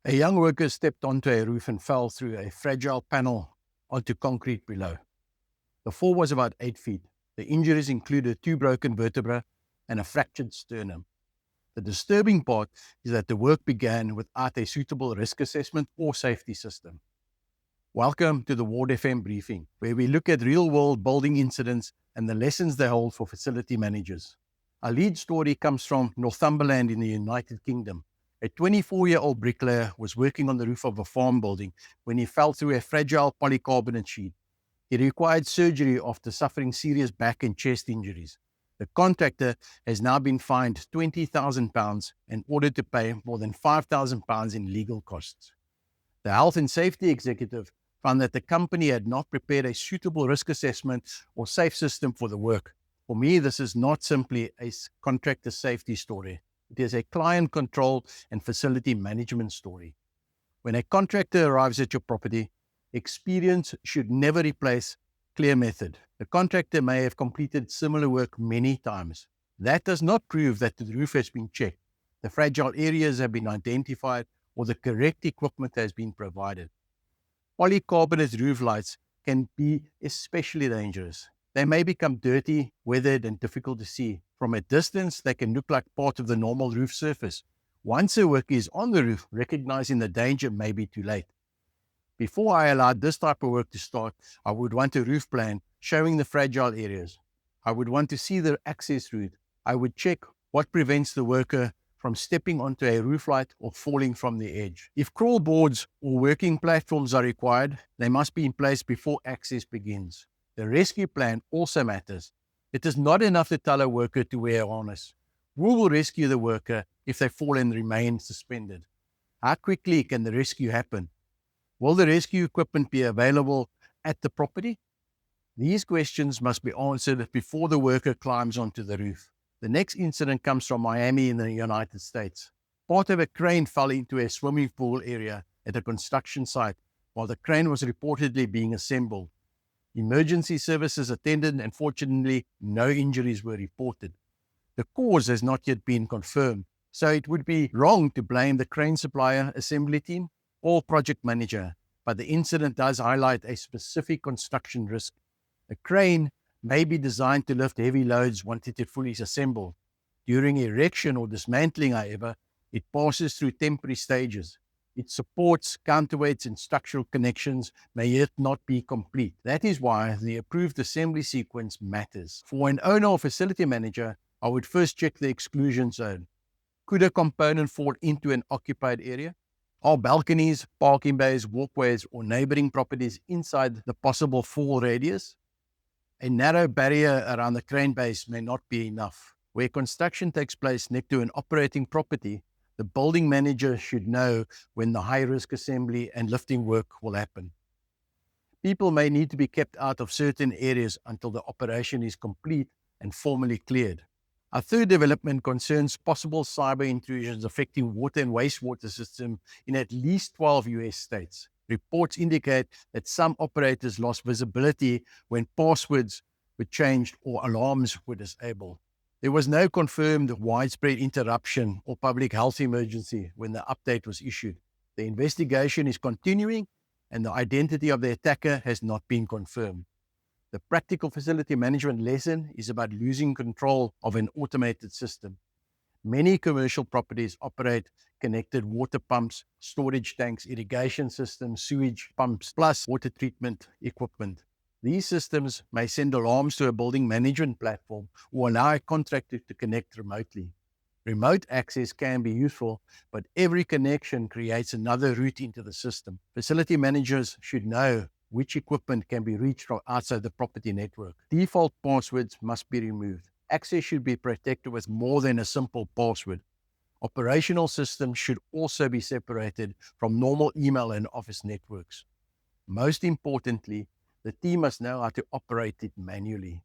A young worker stepped onto a roof and fell through a fragile panel onto concrete below. The fall was about 8 feet. The injuries included 2 broken vertebrae and a fractured sternum. The disturbing part is that the work began without a suitable risk assessment or safety system. Welcome to the Ward FM briefing, where we look at real-world building incidents and the lessons they hold for facility managers. Our lead story comes from Northumberland in the United Kingdom. A 24-year-old bricklayer was working on the roof of a farm building when he fell through a fragile polycarbonate sheet. He required surgery after suffering serious back and chest injuries. The contractor has now been fined £20,000 and ordered to pay more than £5,000 in legal costs. The health and safety executive found that the company had not prepared a suitable risk assessment or safe system for the work. For me, this is not simply a contractor safety story. It is a client control and facility management story. When a contractor arrives at your property, experience should never replace clear method. The contractor may have completed similar work many times. That does not prove that the roof has been checked, the fragile areas have been identified, or the correct equipment has been provided. Polycarbonate roof lights can be especially dangerous. They may become dirty, weathered, and difficult to see. From a distance, they can look like part of the normal roof surface. Once a worker is on the roof, recognizing the danger may be too late. Before I allowed this type of work to start, I would want a roof plan showing the fragile areas. I would want to see the access route. I would check what prevents the worker from stepping onto a roof light or falling from the edge. If crawl boards or working platforms are required, they must be in place before access begins. The rescue plan also matters. It is not enough to tell a worker to wear a harness. Who will rescue the worker if they fall and remain suspended? How quickly can the rescue happen? Will the rescue equipment be available at the property? These questions must be answered before the worker climbs onto the roof. The next incident comes from Miami in the United States. Part of a crane fell into a swimming pool area at a construction site while the crane was reportedly being assembled. Emergency services attended and fortunately no injuries were reported. The cause has not yet been confirmed, so it would be wrong to blame the crane supplier, assembly team, or project manager, but the incident does highlight a specific construction risk. A crane may be designed to lift heavy loads once it is fully assembled. During erection or dismantling, however, it passes through temporary stages. Its supports, counterweights, and structural connections may yet not be complete. That is why the approved assembly sequence matters. For an owner or facility manager, I would first check the exclusion zone. Could a component fall into an occupied area? Are balconies, parking bays, walkways, or neighboring properties inside the possible fall radius? A narrow barrier around the crane base may not be enough. Where construction takes place next to an operating property, the building manager should know when the high-risk assembly and lifting work will happen. People may need to be kept out of certain areas until the operation is complete and formally cleared. Our third development concerns possible cyber intrusions affecting water and wastewater systems in at least 12 US states. Reports indicate that some operators lost visibility when passwords were changed or alarms were disabled. There was no confirmed widespread interruption or public health emergency when the update was issued. The investigation is continuing and the identity of the attacker has not been confirmed. The practical facility management lesson is about losing control of an automated system. Many commercial properties operate connected water pumps, storage tanks, irrigation systems, sewage pumps, plus water treatment equipment. These systems may send alarms to a building management platform or allow a contractor to connect remotely. Remote access can be useful, but every connection creates another route into the system. Facility managers should know which equipment can be reached from outside the property network. Default passwords must be removed. Access should be protected with more than a simple password. Operational systems should also be separated from normal email and office networks. Most importantly, the team must know how to operate it manually.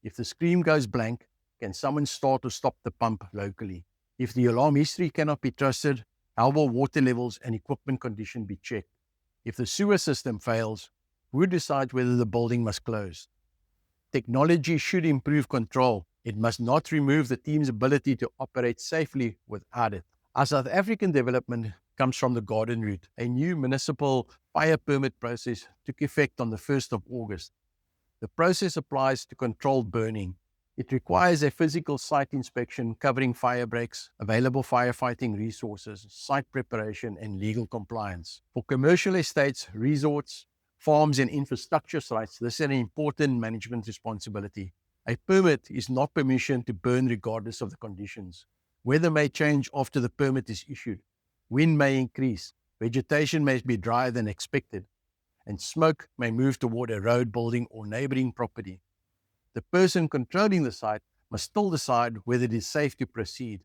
If the screen goes blank, can someone start or stop the pump locally? If the alarm history cannot be trusted, how will water levels and equipment condition be checked? If the sewer system fails, who decides whether the building must close? Technology should improve control. It must not remove the team's ability to operate safely without it. Our South African development comes from the garden route. A new municipal fire permit process took effect on the 1st of August. The process applies to controlled burning. It requires a physical site inspection covering fire breaks, available firefighting resources, site preparation, and legal compliance. For commercial estates, resorts, farms, and infrastructure sites, this is an important management responsibility. A permit is not permission to burn regardless of the conditions. Weather may change after the permit is issued. Wind may increase. Vegetation may be drier than expected, and smoke may move toward a road, building, or neighboring property. The person controlling the site must still decide whether it is safe to proceed.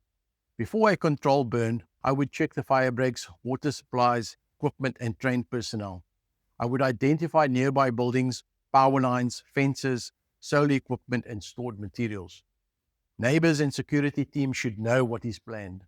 Before a controlled burn, I would check the fire breaks, water supplies, equipment, and trained personnel. I would identify nearby buildings, power lines, fences, solar equipment, and stored materials. Neighbors and security teams should know what is planned.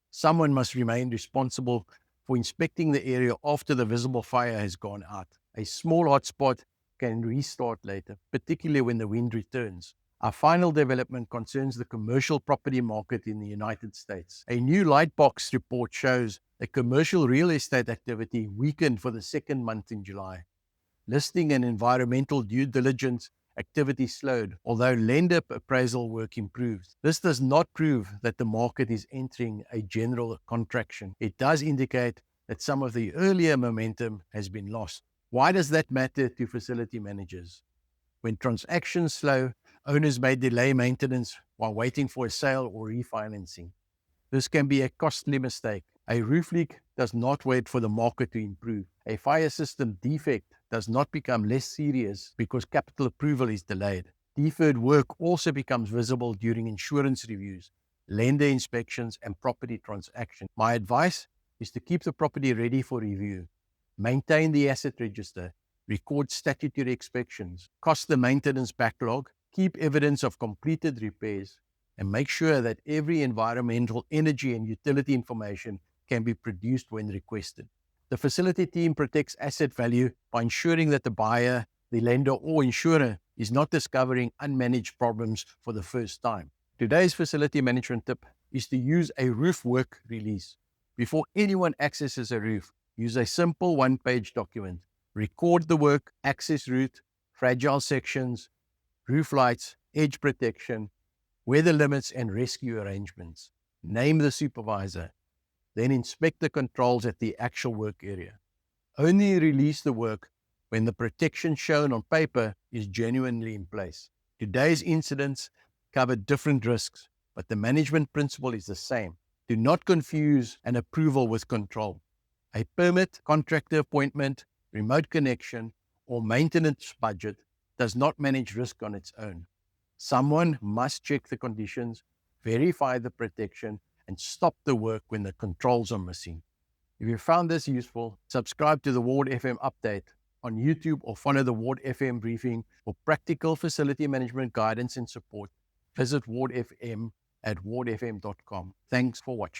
Someone must remain responsible for inspecting the area after the visible fire has gone out. A small hotspot can restart later, particularly when the wind returns. Our final development concerns the commercial property market in the United States. A new Lightbox report shows that commercial real estate activity weakened for the second month in July. Listing and environmental due diligence activity slowed, although lender appraisal work improved. This does not prove that the market is entering a general contraction. It does indicate that some of the earlier momentum has been lost. Why does that matter to facility managers? When transactions slow, owners may delay maintenance while waiting for a sale or refinancing. This can be a costly mistake. A roof leak does not wait for the market to improve. A fire system defect does not become less serious because capital approval is delayed. Deferred work also becomes visible during insurance reviews, lender inspections, and property transactions. My advice is to keep the property ready for review. Maintain the asset register, record statutory inspections, cost the maintenance backlog, keep evidence of completed repairs, and make sure that every environmental, energy, and utility information can be produced when requested. The facility team protects asset value by ensuring that the buyer, the lender, or insurer is not discovering unmanaged problems for the first time. Today's facility management tip is to use a roof work release. Before anyone accesses a roof, use a simple one-page document. Record the work, access route, fragile sections, roof lights, edge protection, weather limits, and rescue arrangements. Name the supervisor. Then inspect the controls at the actual work area. Only release the work when the protection shown on paper is genuinely in place. Today's incidents cover different risks, but the management principle is the same. Do not confuse an approval with control. A permit, contractor appointment, remote connection, or maintenance budget does not manage risk on its own. Someone must check the conditions, verify the protection, and stop the work when the controls are missing. If you found this useful, subscribe to the Ward FM update on YouTube or follow the Ward FM briefing for practical facility management guidance and support. Visit Ward FM at wardfm.com. Thanks for watching.